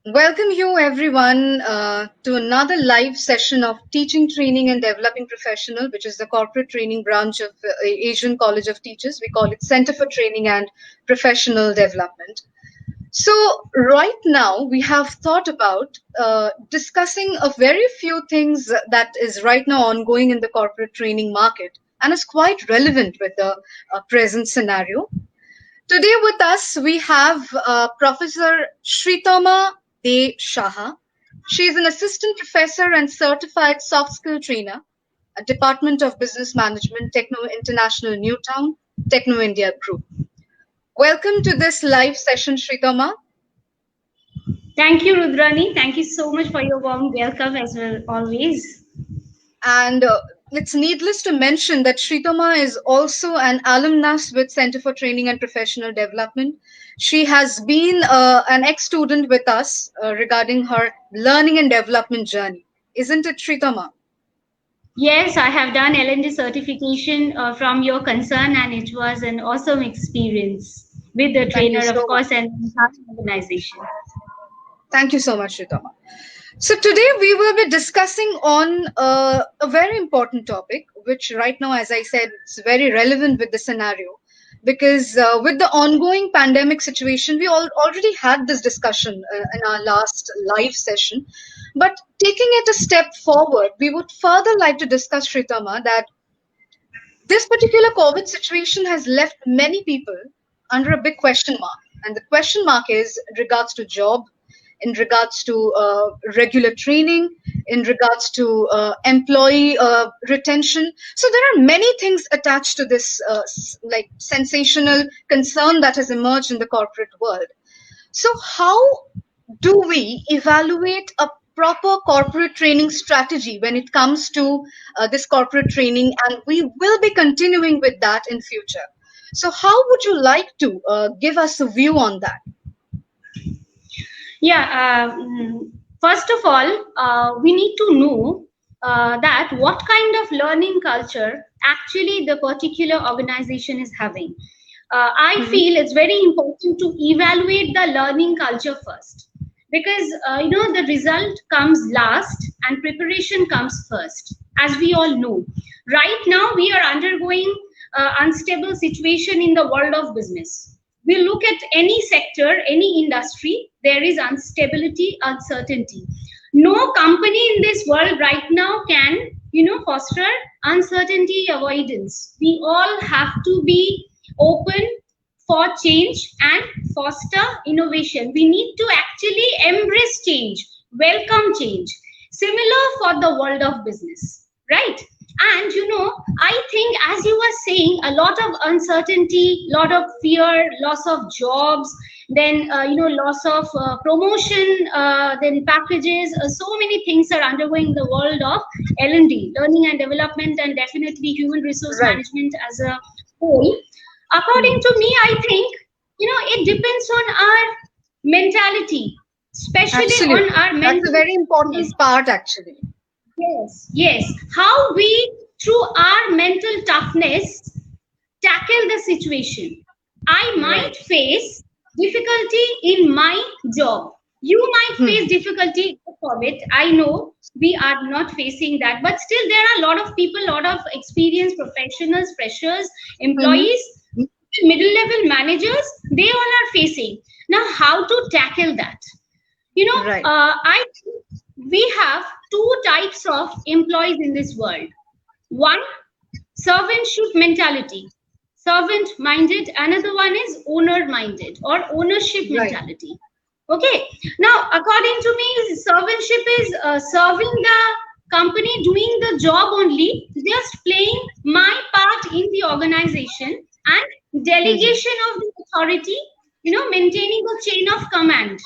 Welcome you everyone to another live session of Teaching, Training and Developing Professional, which is the corporate training branch of Asian College of Teachers. We call it Center for Training and Professional Development. So right now we have thought about discussing a very few things that is right now ongoing in the corporate training market and is quite relevant with the present scenario. Today with us, we have Professor Shritama De Shaha. She is an assistant professor and certified soft skill trainer at Department of Business Management, Techno International Newtown, Techno India Group. Welcome to this live session, Shritama. Thank you, Rudrani. Thank you so much for your warm welcome as well, always. And it's needless to mention that Shritama is also an alumnus with Center for Training and Professional Development. She has been an ex-student with us regarding her learning and development journey. Isn't it, Shritama? Yes, I have done L&D certification from your concern, and it was an awesome experience with the Thank you trainer, so of much. course, and the organization. Thank you so much, Shritama. So today we will be discussing on a very important topic, which right now, as I said, it's very relevant with the scenario. Because with the ongoing pandemic situation, we already had this discussion in our last live session. But taking it a step forward, we would further like to discuss, Shritama, that this particular COVID situation has left many people under a big question mark. And the question mark is in regards to job, in regards to regular training, in regards to employee retention. So there are many things attached to this like sensational concern that has emerged in the corporate world. So how do we evaluate a proper corporate training strategy when it comes to this corporate training, and we will be continuing with that in future. So how would you like to give us a view on that? Yeah, first of all, we need to know that what kind of learning culture actually the particular organization is having. I Hmm. feel it's very important to evaluate the learning culture first because the result comes last and preparation comes first, as we all know. Right now, we are undergoing unstable situation in the world of business. We look at any sector, any industry, there is instability, uncertainty. No company in this world right now can, foster uncertainty avoidance. We all have to be open for change and foster innovation. We need to actually embrace change, welcome change. Similar for the world of business, right? And I think, as you were saying, a lot of uncertainty, lot of fear, loss of jobs, then loss of promotion, then packages. So many things are undergoing the world of L&D, learning and development, and definitely human resource Right. management as a whole. According Hmm. to me, I think it depends on our mentality, especially on Absolutely. our That's a mental very toughness. important part, actually. Yes, yes. How we, through our mental toughness, tackle the situation. I might Right. face difficulty in my job. You might Hmm. face difficulty for it. I know we are not facing that, but still there are a lot of people, a lot of experienced professionals, freshers, Hmm. employees, middle level managers, they all are facing. Now, how to tackle that? Right. I think we have two types of employees in this world. One, servantship mentality, servant minded. Another one is owner minded or ownership Right. mentality. Okay. Now, according to me, servantship is serving the company, doing the job only, just playing my part in the organization, and Hmm. delegation of the authority, maintaining the chain of command.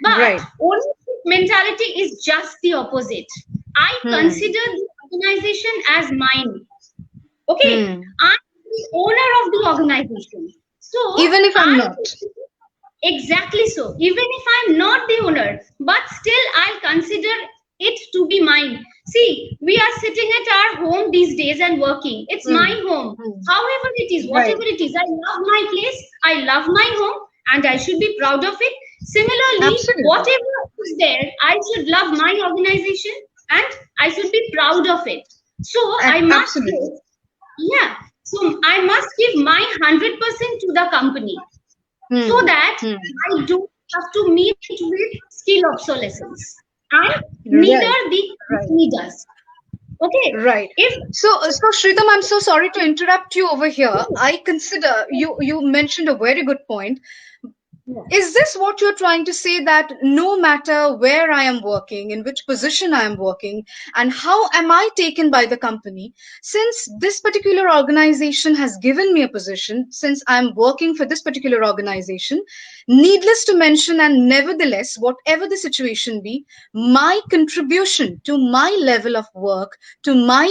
But Right. ownership mentality is just the opposite. I Hmm. consider the organization as mine. Okay, Hmm. I'm the owner of the organization. So Even if I'm I not. exactly so. Even if I'm not the owner, but still I'll consider it to be mine. See, we are sitting at our home these days and working. It's my Hmm. home. Hmm. However it is, Right. whatever it is, I love my place. I love my home, and I should be proud of it. Similarly, Absolutely. whatever is there, I should love my organization and I should be proud of it. So I must Absolutely. give, yeah. So I must give my 100% to the company so that I don't have to meet with skill obsolescence, and neither Right. the Right. company does. Okay, Right. if So Shritam, I'm so sorry to interrupt you over here. I consider you mentioned a very good point. yeah, Is this what you're trying to say, that no matter where I am working, in which position I am working, and how am I taken by the company, since this particular organization has given me a position, since I'm working for this particular organization, needless to mention, and nevertheless, whatever the situation be, my contribution to my level of work, to my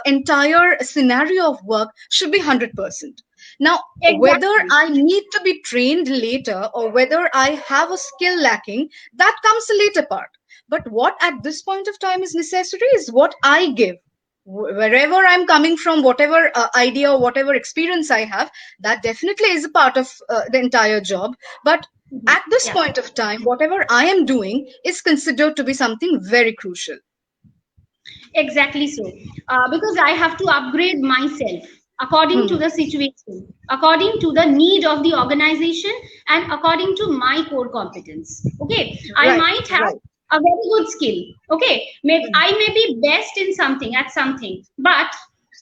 entire scenario of work should be 100%. Now, whether exactly. I need to be trained later or whether I have a skill lacking, that comes the later part. But what at this point of time is necessary is what I give. Wherever I'm coming from, whatever idea or whatever experience I have, that definitely is a part of the entire job. But Mhm. at this Yeah, point of time, whatever I am doing is considered to be something very crucial. exactly so. Because I have to upgrade myself according to Hmm. the situation, according to the need of the organization, and according to my core competence. Okay, I Right, might have right. a very good skill. Okay, I may be best in something at something, but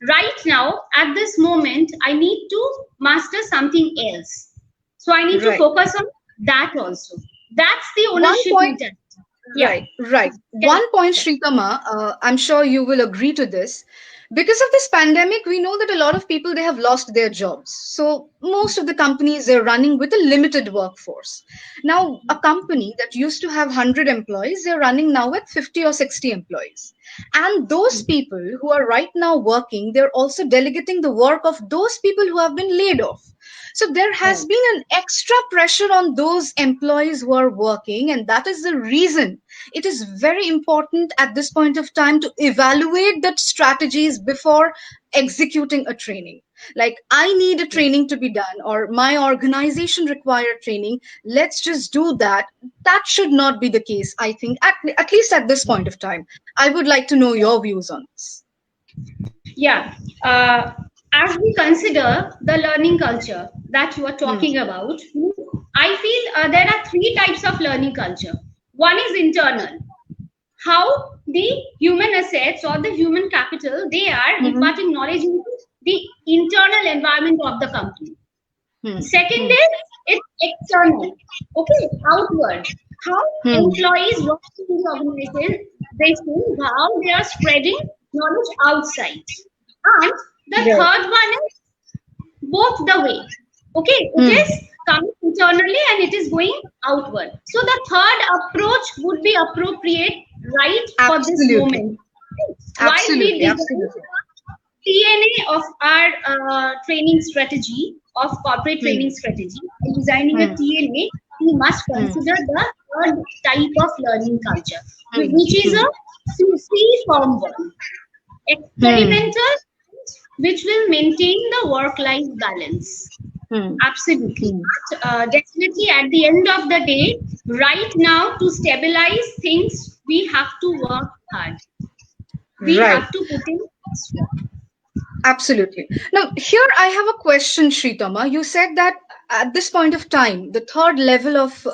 right now at this moment I need to master something else. So I need to Right. focus on that also. That's the One ownership point. mentality. Yeah. Right, right. Tell- One point, Shrikama, I'm sure you will agree to this. Because of this pandemic, we know that a lot of people they have lost their jobs. So most of the companies they're running with a limited workforce. Now, a company that used to have 100 employees, they're running now with 50 or 60 employees. And those people who are right now working, they're also delegating the work of those people who have been laid off. So there has Right. been an extra pressure on those employees who are working, and that is the reason it is very important at this point of time to evaluate the strategies before executing a training. Like, I need a Yes. training to be done, or my organization require training. Let's just do that. That should not be the case, I think, at least at this point of time. I would like to know your views on this. Yeah. As we consider the learning culture that you are Hmm. talking about, I feel there are three types of learning culture. One is internal, how the human assets or the human capital they are Hmm. imparting knowledge into the internal environment of the company. Hmm. Second Hmm. is it's external, okay, outward. How Hmm. employees working in the organization, they see how they are spreading knowledge outside. And the Right. third one is both the way. Okay, it Hmm. is coming internally and it is going outward. So the third approach would be appropriate right for this Absolutely. moment. While we Absolutely. design Absolutely. TNA of our training strategy, of corporate Hmm. training strategy, and designing a Hmm. TNA, we must Hmm. consider the third type of learning culture, Hmm. which is Hmm. a free-form one, Hmm. experimental, which will maintain the work-life balance. Hmm. Absolutely. Hmm. But definitely at the end of the day, right now to stabilize things, we have to work hard. We Right. have to put in extra. Absolutely. Now, here I have a question, Sritama. You said that at this point of time, the third level of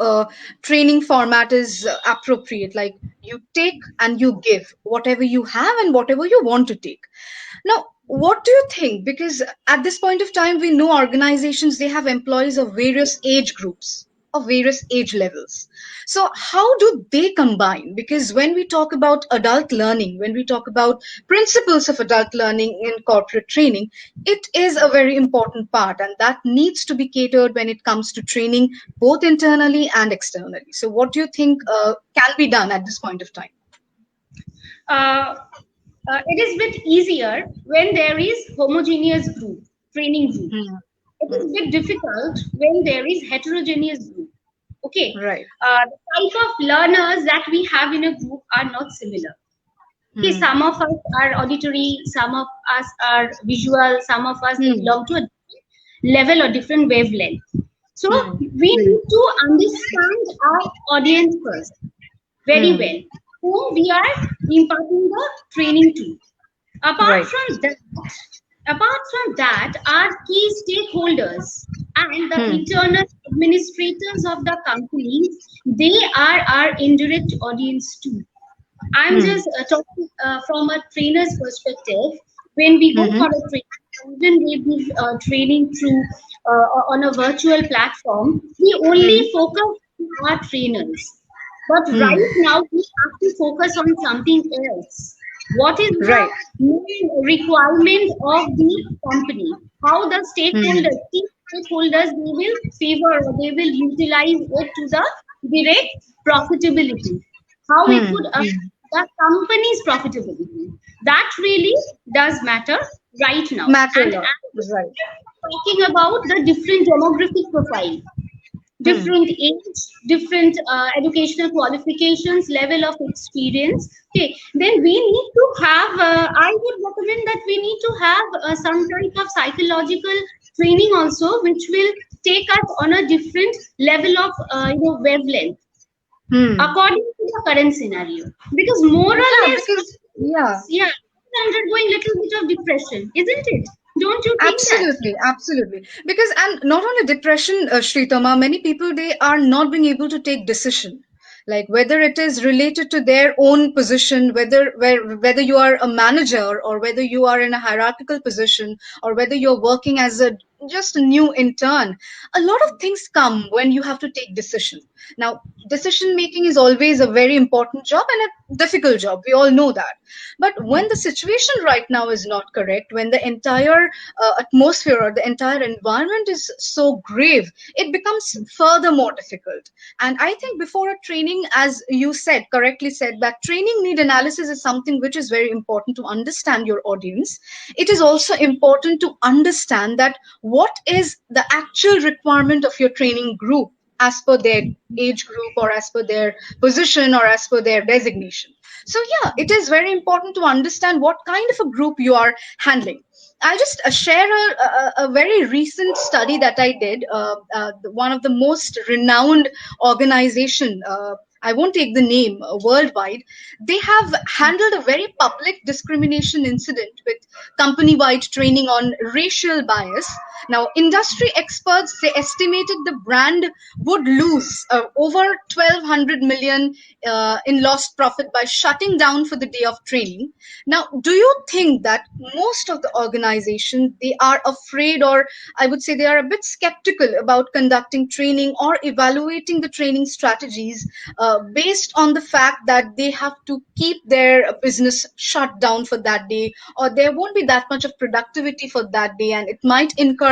training format is appropriate. Like, you take and you give whatever you have and whatever you want to take. Now, what do you think? Because at this point of time, we know organizations, they have employees of various age groups, of various age levels. So, how do they combine? Because when we talk about adult learning, when we talk about principles of adult learning in corporate training, it is a very important part, and that needs to be catered when it comes to training both internally and externally. So, what do you think can be done at this point of time? Uh, it is bit easier when there is homogeneous group, training group. Hmm. It Hmm. is bit difficult when there is heterogeneous group. Okay, Right. the type of learners that we have in a group are not similar. Okay, Hmm. some of us are auditory, some of us are visual, some of us they Hmm. belong to a level or different wavelength. So we need to understand our audience first very well, whom we are imparting the training to. Apart from that, our key stakeholders and the internal administrators of the company, they are our indirect audience too. I'm just talking from a trainer's perspective. When we go for a training, even we give training through on a virtual platform, we only focus on our trainers. But right now, we have to focus on something else. What is the main requirement of the company? How the stakeholders, key stakeholders, they will favor or they will utilize it to the direct profitability. How it could affect the company's profitability. That really does matter right now. And talking about the different demographic profile, different age, different educational qualifications, level of experience. Okay, then we need to have, I would recommend that we need to have some type of psychological training also, which will take us on a different level of wavelength according to the current scenario. Because more or less, undergoing little bit of depression, isn't it? Don't you think Absolutely. Because, and not only depression, Shritama, many people, they are not being able to take decision. Like whether it is related to their own position, whether you are a manager or whether you are in a hierarchical position or whether you're working as a just a new intern, a lot of things come when you have to take decision. Now, decision making is always a very important job and a difficult job. We all know that. But when the situation right now is not correct, when the entire atmosphere or the entire environment is so grave, it becomes further more difficult. And I think before a training, as you said, correctly said, that training need analysis is something which is very important to understand your audience. It is also important to understand that what is the actual requirement of your training group as per their age group or as per their position or as per their designation. So yeah, it is very important to understand what kind of a group you are handling. I'll just share a very recent study that I did. One of the most renowned organization, I won't take the name, worldwide, they have handled a very public discrimination incident with company-wide training on racial bias. Now, industry experts, they estimated the brand would lose over 1,200 million in lost profit by shutting down for the day of training. Now, do you think that most of the organizations, they are afraid, or I would say they are a bit skeptical about conducting training or evaluating the training strategies based on the fact that they have to keep their business shut down for that day, or there won't be that much of productivity for that day, and it might incur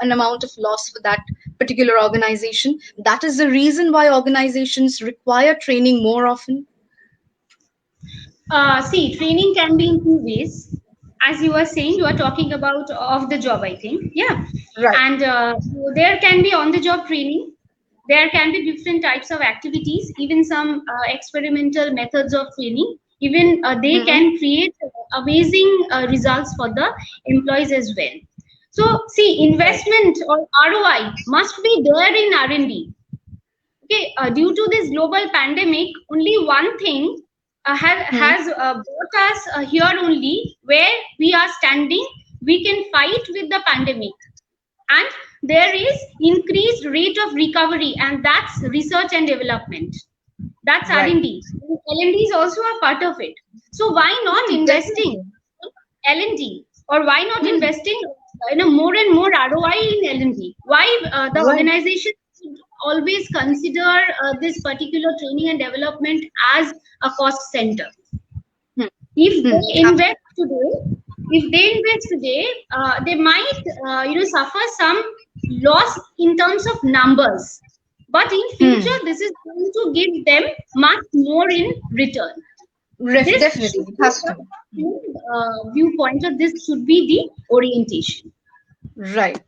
an amount of loss for that particular organization? That is the reason why organizations require training more often. See, training can be in two ways. As you were saying, you are talking about off the job, I think. Yeah. Right. And there can be on the job training. There can be different types of activities, even some experimental methods of training. Even they can create amazing results for the employees as well. So, see, investment or ROI must be there in R&D. Okay, due to this global pandemic, only one thing has brought us here only, where we are standing. We can fight with the pandemic, and there is increased rate of recovery, and that's research and development. That's R&D. L&D is also a part of it. So why not investing in L&D, or why not investing more and more ROI in L&D? Why the organization should always consider this particular training and development as a cost center? If they invest today, they might suffer some loss in terms of numbers, but in future this is going to give them much more in return. Definitely, it has to. Viewpoint of this should be the orientation. Right.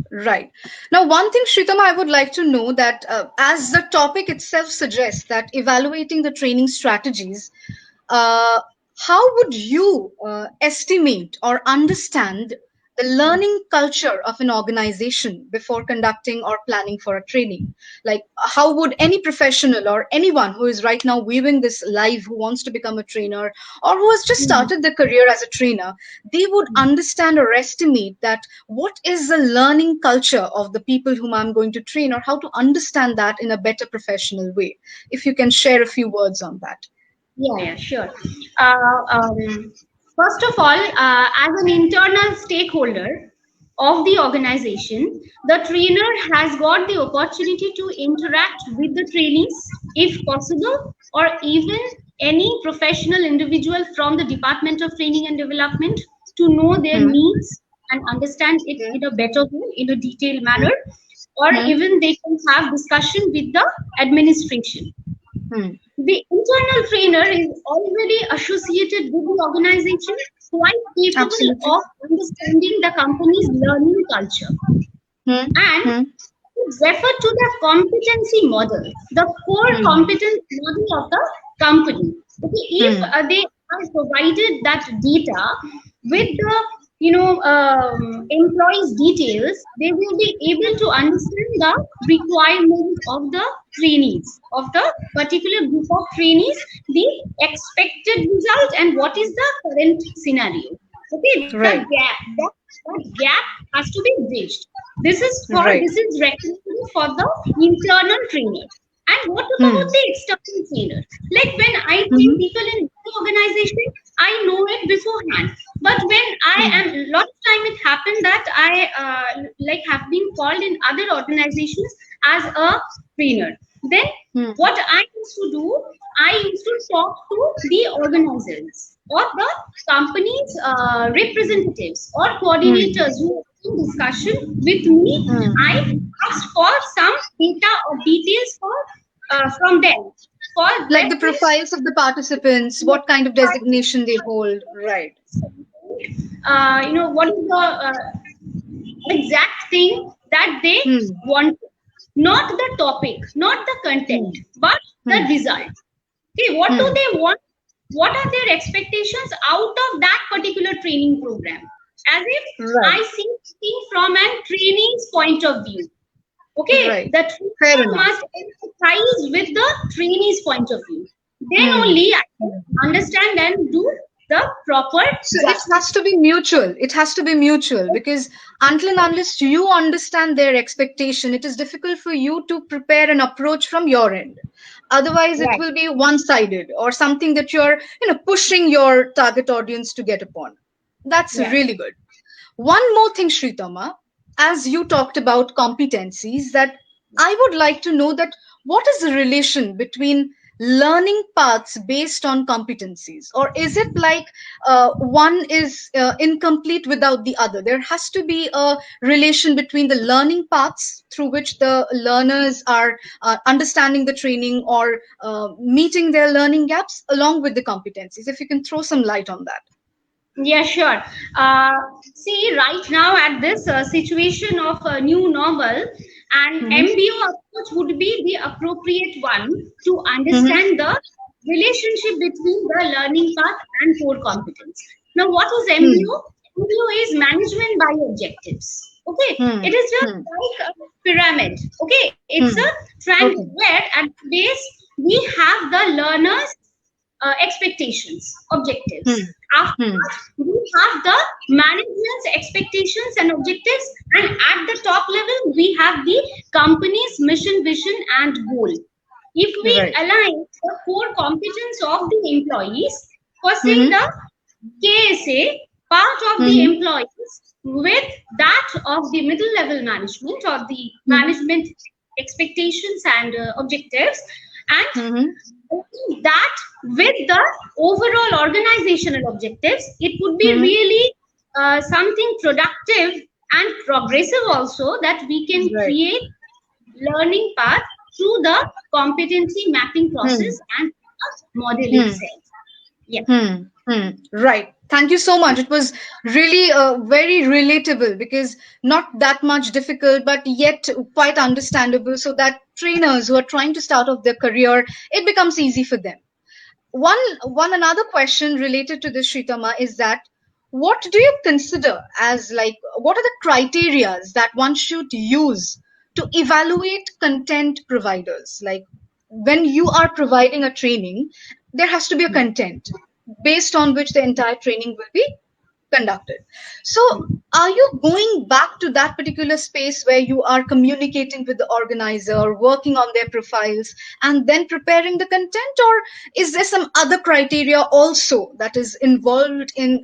Now, one thing, Shritama, I would like to know that as the topic itself suggests, that evaluating the training strategies, how would you estimate or understand the learning culture of an organization before conducting or planning for a training. Like, how would any professional or anyone who is right now viewing this live, who wants to become a trainer or who has just Mhm. started their career as a trainer, they would understand or estimate that what is the learning culture of the people whom I'm going to train, or how to understand that in a better professional way? If you can share a few words on that. Yeah, sure. Uh, um, First of all, as an internal stakeholder of the organization, the trainer has got the opportunity to interact with the trainees, if possible, or even any professional individual from the Department of Training and Development, to know their Hmm. needs and understand it Hmm. in a better way, in a detailed manner, or Hmm. even they can have discussion with the administration. Hmm. The internal trainer is already associated with the organization, quite capable Absolutely. of understanding the company's learning culture, Hmm. and Hmm. refer to the competency model, the core Hmm. competence model of the company. Okay, if Hmm. they are provided that data with the employees' details, they will be able to understand the requirement of the trainees, of the particular group of trainees, the expected result, and what is the current scenario. Okay, Right. that gap has to be bridged. Right. This is recommended for the internal trainer. And what Hmm. about the external trainer? Like when I train Hmm. people in the organization, I know it beforehand. But when I Hmm. am, a lot of time it happened that I like have been called in other organizations as a trainer. Then Hmm. what I used to do, I used to talk to the organizers or the company's representatives or Hmm. coordinators who are in discussion with me. Hmm. I asked for some data or details from them for Like the reference. profiles of the participants, what kind of designation they hold. Right. What is the exact thing that they Hmm. want, not the topic, not the content, Hmm. but the Hmm. result. Okay, what do Hmm. they want? What are their expectations out of that particular training program? As if Right. I see things from a trainee's point of view. Okay, Right. the Fair trainer enough. must empathize with the trainee's point of view. Then Hmm. only I can Hmm. understand and do the proper So it has justice. to be mutual. It has to be mutual, because until and unless you understand their expectation, it is difficult for you to prepare an approach from your end. Otherwise, it Right. will be one-sided or something that you're, pushing your target audience to get upon. That's Yeah. really good. One more thing, Shritama, as you talked about competencies, that I would like to know that what is the relation between learning paths based on competencies, or is it like one is incomplete without the other? There has to be a relation between the learning paths through which the learners are understanding the training or meeting their learning gaps, along with the competencies. If you can throw some light on that. Yeah, sure. Uh, See, right now at this situation of a new normal, an Mm-hmm. MBO approach would be the appropriate one to Mm-hmm. understand the relationship between the learning path and core competence. Now, what is Hmm. MBO? MBO is management by objectives. Okay, Hmm. it is just Hmm. like a pyramid. Okay, it's a Hmm. triangle Okay. where at the base we have the learners expectations, objectives. Hmm. After Hmm. that, we have the management's expectations and objectives, and at the top level, we have the company's mission, vision, and goal. If we Right. align the core competence of the employees, firstly, Mm-hmm. the KSA part of the Mm-hmm. employees with that of the middle level management or the Mm-hmm. management expectations and objectives, and Mm-hmm. that with the overall organizational objectives, it would be Mm-hmm. really something productive and progressive also, that we can Right. create learning path through the competency mapping Hmm. process and the model Hmm. itself. Yeah. Hmm. Hmm. Right. Thank you so much. It was really very relatable, because not that much difficult, but yet quite understandable, so that trainers who are trying to start off their career, it becomes easy for them. One another question related to this, Shritama, is that what do you consider as like, what are the criterias that one should use to evaluate content providers? Like when you are providing a training, there has to be a content based on which the entire training will be conducted. So, are you going back to that particular space where you are communicating with the organizer, working on their profiles, and then preparing the content, or is there some other criteria also that is involved in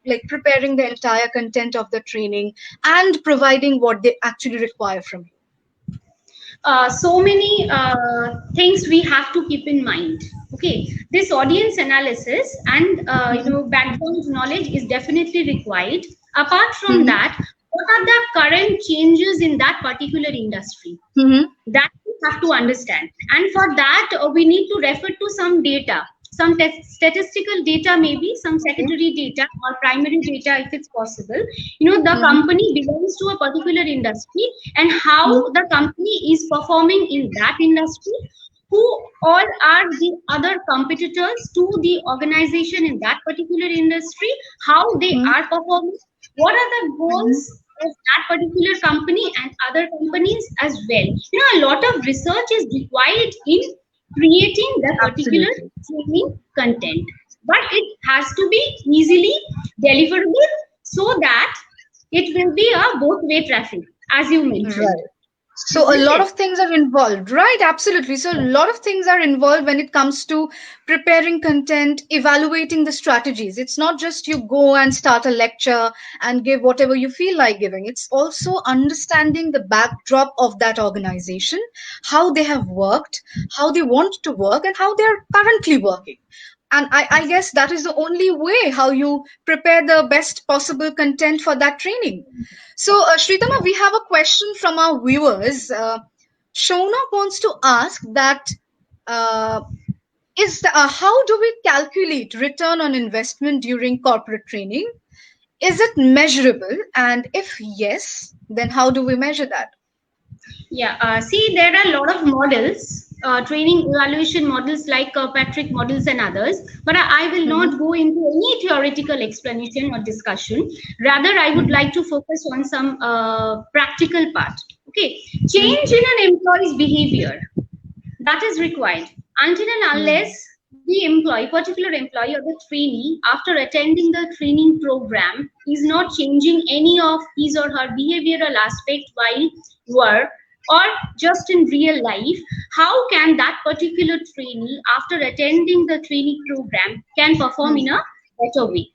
like preparing the entire content of the training and providing what they actually require from you? So many things we have to keep in mind. Okay, this audience analysis and background knowledge is definitely required. Apart from Mm-hmm. that, what are the current changes in that particular industry? Mm-hmm. That we have to understand, and for that we need to refer to some data, some statistical data, maybe some Okay. secondary data or primary data if it's possible. The Mm-hmm. company belongs to a particular industry, and Mm-hmm. how the company is performing in that industry, who all are the other competitors to the organization in that particular industry, how they are performing, what are the Mm-hmm. goals of that particular company and other companies as well. A lot of research is required in creating the particular Absolutely. training content, but it has to be easily deliverable so that it will be a both way traffic, as you mentioned, Right. So a isn't lot it? of things are involved, right? Absolutely. So a lot of things are involved when it comes to preparing content, evaluating the strategies. It's not just you go and start a lecture and give whatever you feel like giving. It's also understanding the backdrop of that organization, how they have worked, how they want to work, and how they're currently working. And I guess that is the only way how you prepare the best possible content for that training. So, Shritama, we have a question from our viewers. Shona wants to ask that uh, how do we calculate return on investment during corporate training? Is it measurable? And if yes, then how do we measure that? Yeah, see, there are a lot of models, training evaluation models like Patrick models and others, but I will Mm-hmm. not go into any theoretical explanation or discussion. Rather, I would like to focus on some practical part. Okay, change in an employee's behavior, that is required. Until and unless the employee, particular employee or the trainee, after attending the training program, is not changing any of his or her behavioral aspect while work or just in real life, how can that particular trainee, after attending the training program, can perform in a better way?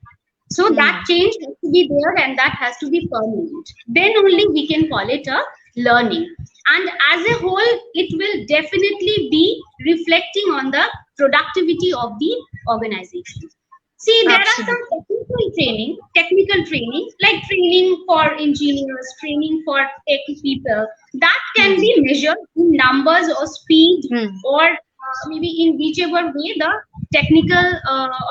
So that Mm-hmm. change has to be there, and that has to be permanent. Then only we can call it a learning. And as a whole, it will definitely be reflecting on the productivity of the organization. See, there are some Absolutely. technical training, like training for engineers, training for tech people, that can Mm-hmm. be measured in numbers or speed, Mm-hmm. or maybe in whichever way the technical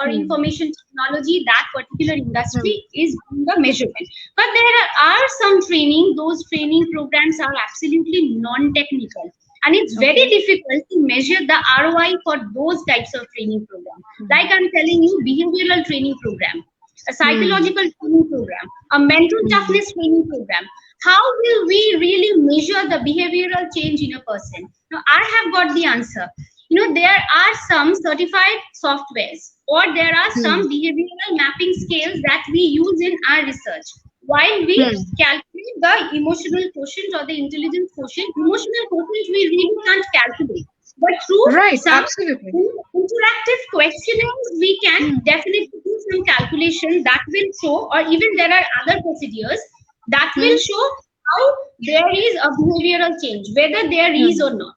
or information technology that particular industry is doing the measurement. But there are some training, those training programs are absolutely non-technical, and it's very Okay. difficult to measure the ROI for those types of training program. Like I'm telling you, behavioral training program, a Mm-hmm. psychological training program, a mental Mm-hmm. toughness training program. How will we really measure the behavioral change in a person? Now, I have got the answer. There are some certified softwares, or there are some behavioral mapping scales that we use in our research. While we Mm-hmm. calculate the emotional quotient or the intelligence quotient, emotional quotient we really can't calculate. But through Right. some Absolutely. interactive questionnaires, we can Mm-hmm. definitely do some calculation that will show, or even there are other procedures that will show how there is a behavioral change, whether there is Mm-hmm. or not.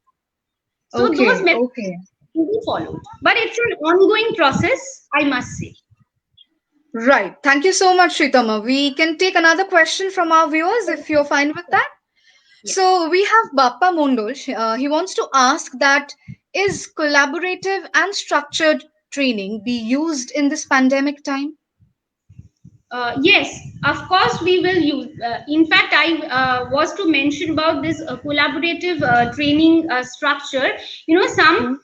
So those Okay. methods Okay. will be followed. But it's an ongoing process, I must say. Right. Thank you so much, Shritama. We can take another question from our viewers if you're fine with that. Yeah. So we have Bappa Mondol. He wants to ask that is collaborative and structured training be used in this pandemic time? Yes, of course we will use. In fact, I was to mention about this collaborative training structure. Some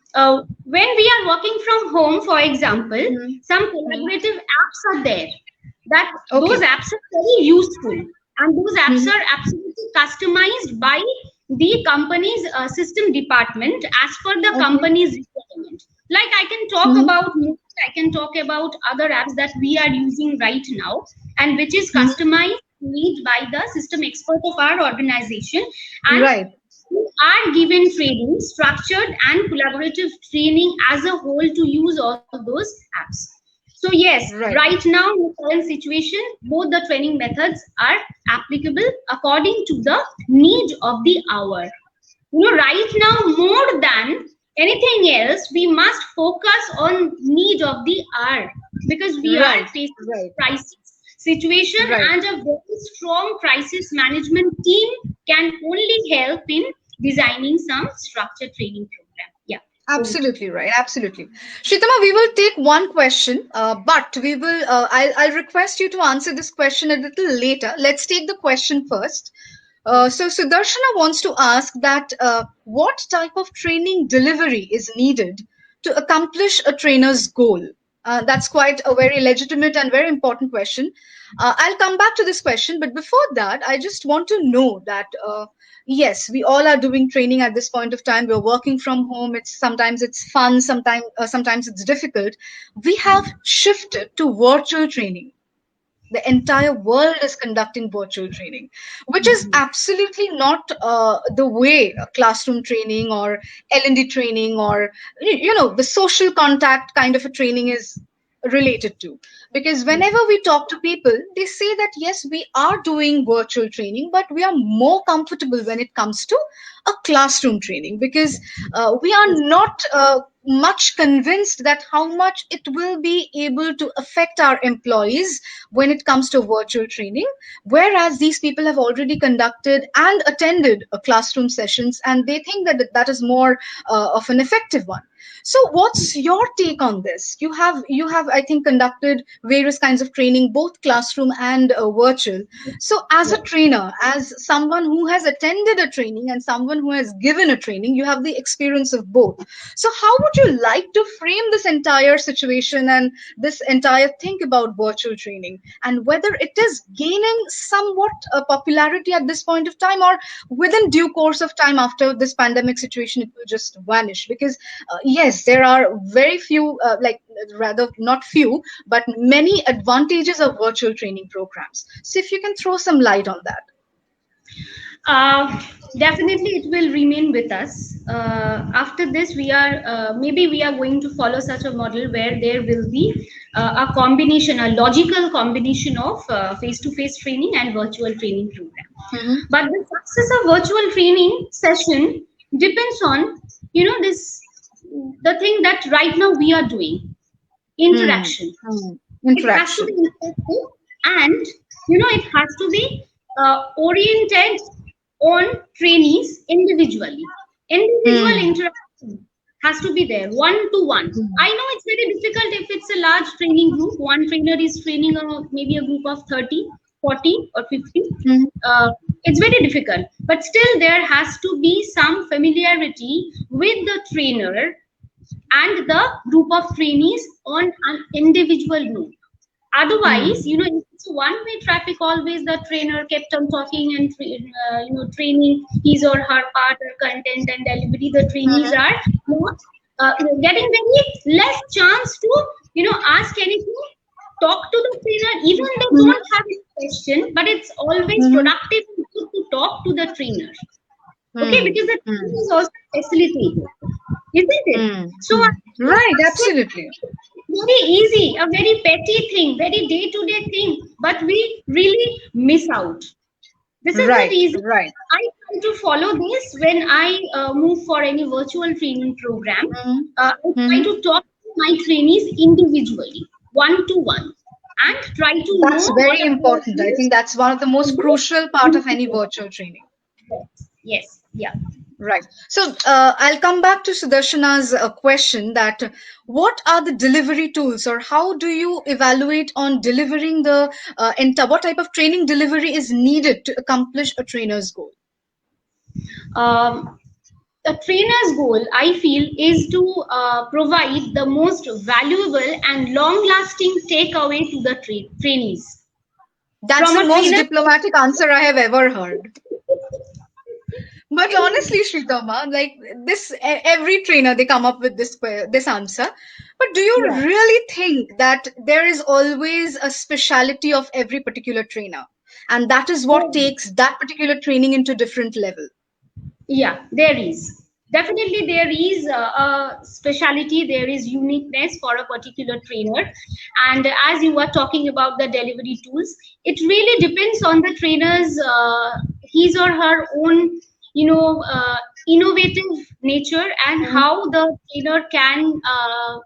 when we are working from home, for example, Mm-hmm. some collaborative apps are there. that those apps are very useful, and those apps are absolutely customized by the company's system department as per the company's requirement. Like I can talk about I can talk about other apps that we are using right now, and which is customized made by the system expert of our organization, and who are given training, structured and collaborative training as a whole to use all those apps. So yes, right now in the current situation, both the training methods are applicable according to the need of the hour. Right now, more than anything else, we must focus on need of the hour, because we are facing crisis situation, and a very strong crisis management team can only help in designing some structured training program. Yeah. Absolutely right. Absolutely. Shritama, we will take one question, but we will, I'll request you to answer this question a little later. Let's take the question first. So Sudarshana wants to ask that what type of training delivery is needed to accomplish a trainer's goal? That's quite a very legitimate and very important question. I'll come back to this question, but before that, I just want to know that yes, we all are doing training at this point of time. We're working from home. Sometimes it's fun, sometimes it's difficult. We have shifted to virtual training. The entire world is conducting virtual training, which is absolutely not the way classroom training or L&D training or the social contact kind of a training is related to. Because whenever we talk to people, they say that yes, we are doing virtual training, but we are more comfortable when it comes to a classroom training, because we are not much convinced that how much it will be able to affect our employees when it comes to virtual training, whereas these people have already conducted and attended classroom sessions, and they think that that is more of an effective one. So what's your take on this? You have I think conducted various kinds of training, both classroom and virtual. So as a trainer, as someone who has attended a training and someone who has given a training, you have the experience of both. So how would you like to frame this entire situation and this entire think about virtual training, and whether it is gaining somewhat popularity at this point of time, or within due course of time after this pandemic situation it will just vanish? Because yes, there are very few, rather not few, but many advantages of virtual training programs. So if you can throw some light on that. Definitely it will remain with us. After this, maybe we are going to follow such a model where there will be a logical combination of face-to-face training and virtual training program. But the success of virtual training session depends on the thing that right now we are doing, interaction. It has to be interactive, and it has to be oriented on trainees individually. Individual interaction has to be there, one-to-one. I know it's very difficult if it's a large training group. One trainer is training maybe a group of 30, 40 or 50. It's very difficult, but still there has to be some familiarity with the trainer and the group of trainees on an individual note. Otherwise, if it's a one-way traffic, always the trainer kept on talking and training his or her part or content and delivery. The trainees are not getting very less chance to ask anything, talk to the trainer, even they don't have a question, but it's always productive to talk to the trainer. Okay, because the trainer is also facilitated, isn't it? So right, absolutely. Very easy, a very petty thing, very day-to-day thing, but we really miss out. This is the reason I try to follow this when I move for any virtual training program. I try to talk to my trainees individually, one-to-one, and try to That's very important. I think that's one of the most crucial part of any virtual training. Yes, yeah. Right. So I'll come back to Sudarshana's question that what are the delivery tools, or how do you evaluate on delivering the what type of training delivery is needed to accomplish a trainer's goal? a trainer's goal, I feel, is to provide the most valuable and long-lasting takeaway to the trainees. That's From the a most trainer, diplomatic answer I have ever heard. But honestly, Shritama, like this, every trainer they come up with this answer. But do you yeah, really think that there is always a speciality of every particular trainer, and that is what there, takes that particular training into different level? yeah, there is. Definitely, there is a speciality, there is uniqueness for a particular trainer. And as you were talking about the delivery tools, it really depends on the trainer's, his or her own, innovative nature, and Mhm, how the trainer can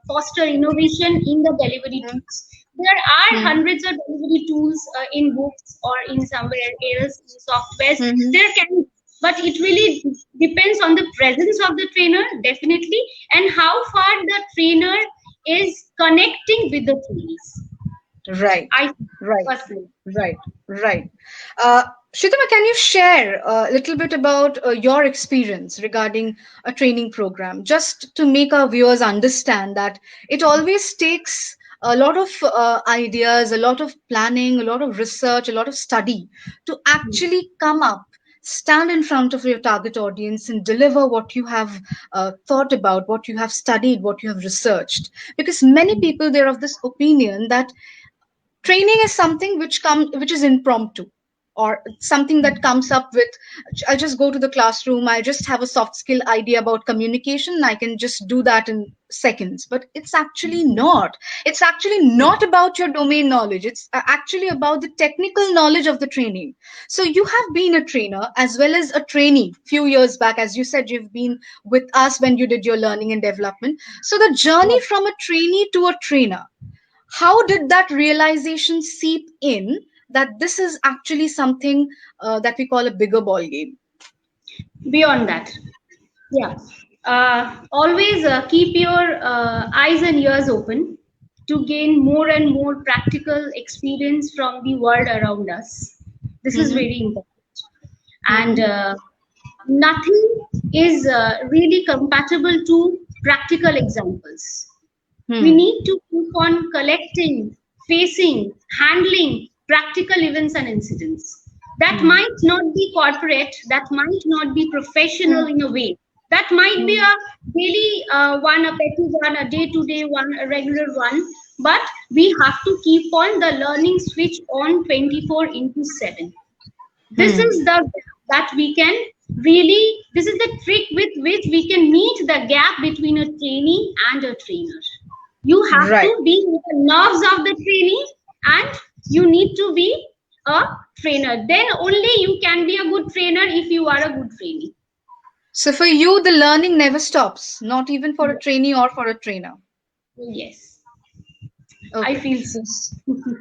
foster innovation in the delivery mhm, tools. There are mhm, hundreds of delivery tools in books or in somewhere else in softwares. mhm. There can, but it really depends on the presence of the trainer, definitely, and how far the trainer is connecting with the trainees. Right, I right, personally. right, right. Uh, Shritama, can you share a little bit about your experience regarding a training program, just to make our viewers understand that it always takes a lot of ideas, a lot of planning, a lot of research, a lot of study to actually come up, stand in front of your target audience and deliver what you have thought about, what you have studied, what you have researched. Because many people, they're of this opinion that training is something which is impromptu, or something that comes up with, I just go to the classroom, I just have a soft skill idea about communication, I can just do that in seconds. But it's actually not about your domain knowledge, it's actually about the technical knowledge of the training. So you have been a trainer as well as a trainee few years back, as you said you've been with us when you did your learning and development. So the journey from a trainee to a trainer, how did that realization seep in that this is actually something that we call a bigger ball game? Beyond that, yeah, always keep your eyes and ears open to gain more and more practical experience from the world around us. This is Mm-hmm, very important. And mm-hmm, nothing is really compatible to practical examples. We hmm, need to keep on collecting, facing, handling practical events and incidents. That hmm, might not be corporate, that might not be professional hmm, in a way. That might be hmm, a daily one, a petty one, a day to day one, a regular one. But we have to keep on the learning switch on 24 into 7. This hmm. is the gap that we can really, this is the trick with which we can meet the gap between a trainee and a trainer. You have Right. to be with the nerves of the trainee, and you need to be a trainer. Then only you can be a good trainer if you are a good trainee. So for you, the learning never stops, not even for a trainee or for a trainer. Yes, I Okay. feel so.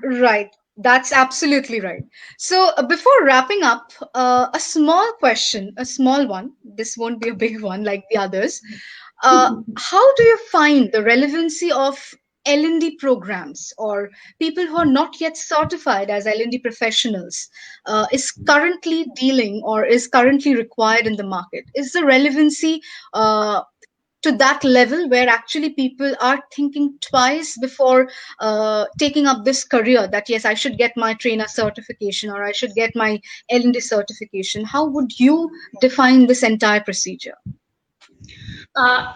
Right. That's absolutely right. So before wrapping up, a small question, a small one. This won't be a big one like the others. How do you find the relevancy of L&D programs, or people who are not yet certified as L&D professionals, is currently dealing or is currently required in the market? Is the relevancy uh, to that level where actually people are thinking twice before taking up this career, that yes, I should get my trainer certification or I should get my L&D certification? How would you define this entire procedure?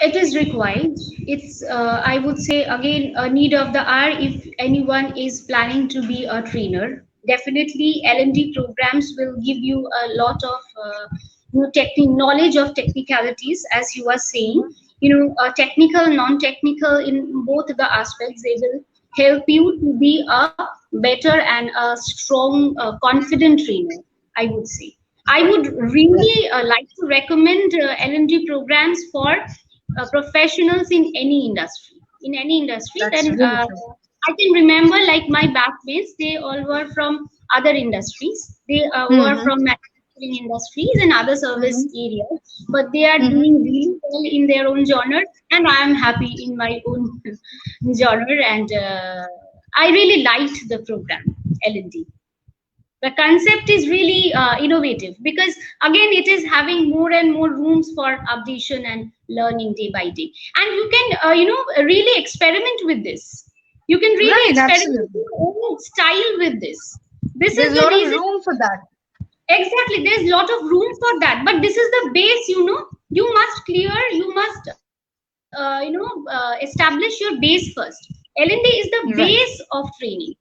It is required. It's, I would say, again, a need of the hour if anyone is planning to be a trainer. Definitely, L&D programs will give you a lot of knowledge of technicalities, as you are saying. Mhm. Technical, non-technical, in both the aspects, they will help you to be a better and a strong, confident trainer, I would say. I Right, would right. really like to recommend L&D programs for professionals in any industry. In any industry, That's then really true. I can remember, like, my backmates, they all were from other industries. They were Hmm. from manufacturing industries and other service Hmm. areas, but they are Hmm. doing really well in their own genre, and I am happy in my own genre. And I really liked the program, L&D. The concept is really innovative, because again it is having more and more rooms for updation and learning day by day, and you can really experiment with this. You can really Right, experiment absolutely. your own style with this. This is There's a the lot of reason. room for that. Exactly, there's a lot of room for that, but this is the base. You must clear, you must establish your base first. L&D is the base Right. of training.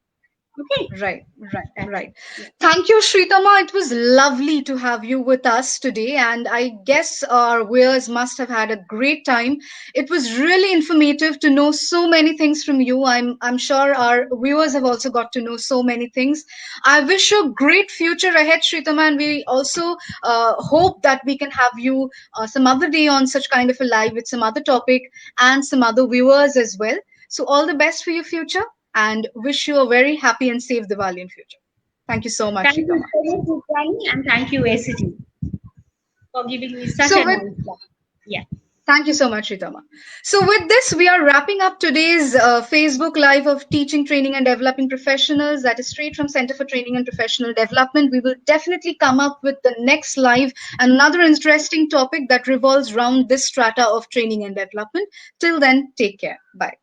Okay. Right, right, That's it. right. Yeah. Thank you, Shritama. It was lovely to have you with us today, and I guess our viewers must have had a great time. It was really informative to know so many things from you. I'm sure our viewers have also got to know so many things. I wish you a great future ahead, Shritama, and we also hope that we can have you some other day on such kind of a live with some other topic and some other viewers as well. So all the best for your future and wish you a very happy and safe Diwali in future. Thank you so much, Thank you Shritama. so much, Uttani, and thank you, ACT, for giving me such So a with nice platform. Yeah. Thank you so much, Shritama. So with this, we are wrapping up today's Facebook Live of Teaching, Training and Developing Professionals. That is straight from Center for Training and Professional Development. We will definitely come up with the next live and another interesting topic that revolves around this strata of training and development. Till then, take care. Bye.